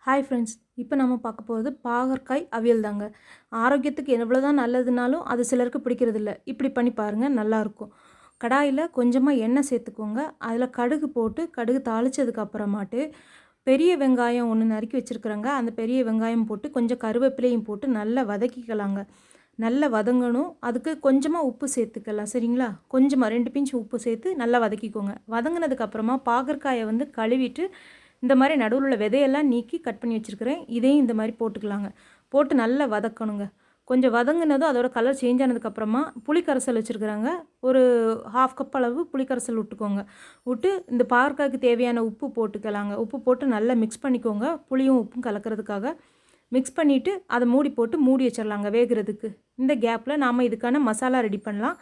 Hi friends, இப்போ நம்ம பார்க்க போகிறது பாகற்காய் அவியல் தாங்க. ஆரோக்கியத்துக்கு எவ்வளோதான் நல்லதுனாலும் அது சிலருக்கு பிடிக்கிறதில்ல. இப்படி பண்ணி பாருங்கள், நல்லாயிருக்கும். கடாயில் கொஞ்சமாக எண்ணெய் சேர்த்துக்கோங்க. அதில் கடுகு போட்டு கடுகு தாளித்ததுக்கு அப்புறமாட்டு பெரிய வெங்காயம் ஒன்று நறுக்கி வச்சுருக்குறேங்க. அந்த பெரிய வெங்காயம் போட்டு கொஞ்சம் கருவேப்பிலையும் போட்டு நல்லா வதக்கிக்கலாங்க. நல்லா வதங்கணும். அதுக்கு கொஞ்சமாக உப்பு சேர்த்துக்கலாம், சரிங்களா? கொஞ்சமாக 2 பிஞ்ச் உப்பு சேர்த்து நல்லா வதக்கிக்கோங்க. வதங்கினதுக்கப்புறமா பாகற்காயை கழுவிட்டு இந்த மாதிரி நடுவில் உள்ள விதையெல்லாம் நீக்கி கட் பண்ணி வச்சுருக்கிறேன். இதையும் இந்த மாதிரி போட்டுக்கலாங்க. போட்டு நல்லா வதக்கணுங்க. கொஞ்சம் வதங்கினதும் அதோட கலர் சேஞ்ச் ஆனதுக்கப்புறமா புளிக்கரைசல் வச்சுருக்குறாங்க. ஒரு 1/2 கப் அளவு புளிக்கரைசல் விட்டுக்கோங்க. விட்டு இந்த பாகற்காய்க்கு தேவையான உப்பு போட்டுக்கலாங்க. உப்பு போட்டு நல்லா மிக்ஸ் பண்ணிக்கோங்க. புளியும் உப்பும் கலக்கிறதுக்காக மிக்ஸ் பண்ணிவிட்டு அதை மூடி வச்சிடலாங்க வேகிறதுக்கு. இந்த கேப்பில் நாம் இதுக்கான மசாலா ரெடி பண்ணலாம்.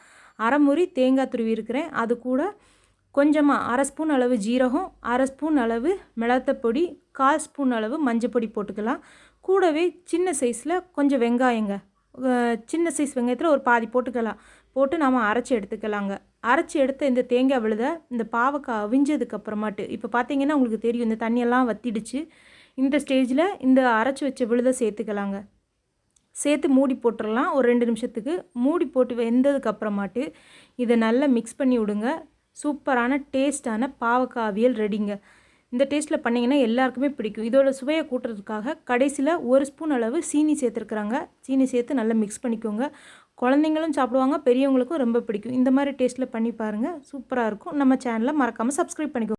அரை முறி தேங்காய் துருவி இருக்கிறேன். அது கூட கொஞ்சமாக 1/2 ஸ்பூன் அளவு ஜீரகம், 1/2 ஸ்பூன் அளவு மிளகுத்தப்பொடி, 1/4 ஸ்பூன் அளவு மஞ்சப்பொடி போட்டுக்கலாம். கூடவே சின்ன சைஸில் கொஞ்சம் வெங்காயங்க, சின்ன சைஸ் வெங்காயத்தில் ஒரு பாதி போட்டுக்கலாம். போட்டு நாம் அரைச்சி எடுத்துக்கலாங்க. அரைச்சி எடுத்த இந்த தேங்காய் விழுத இந்த பாவக்காய் அவிஞ்சதுக்கப்புறமாட்டு இப்போ பார்த்தீங்கன்னா உங்களுக்கு தெரியும், இந்த தண்ணியெல்லாம் வற்றிடுச்சு. இந்த ஸ்டேஜில் இந்த அரைச்சி வச்ச விழுதை சேர்த்துக்கலாங்க. சேர்த்து மூடி போட்டுடலாம் ஒரு 2 நிமிஷத்துக்கு. மூடி போட்டு வெந்ததுக்கப்புறமாட்டு இதை நல்லா மிக்ஸ் பண்ணி விடுங்க. சூப்பரான டேஸ்ட்டான பாவக்காய் அவியல் ரெடிங்க. இந்த டேஸ்ட்டில் பண்ணிங்கன்னா எல்லாருக்குமே பிடிக்கும். இதோட சுவையை கூட்டுறதுக்காக கடைசியில் 1 ஸ்பூன் அளவு சீனி சேர்த்துருக்குறாங்க. சீனி சேர்த்து நல்லா மிக்ஸ் பண்ணிக்கோங்க. குழந்தைங்களும் சாப்பிடுவாங்க, பெரியவங்களுக்கும் ரொம்ப பிடிக்கும். இந்த மாதிரி டேஸ்ட்டில் பண்ணி பாருங்கள், சூப்பராக இருக்கும். நம்ம சேனலை மறக்காமல் சப்ஸ்கிரைப் பண்ணிக்கோங்க.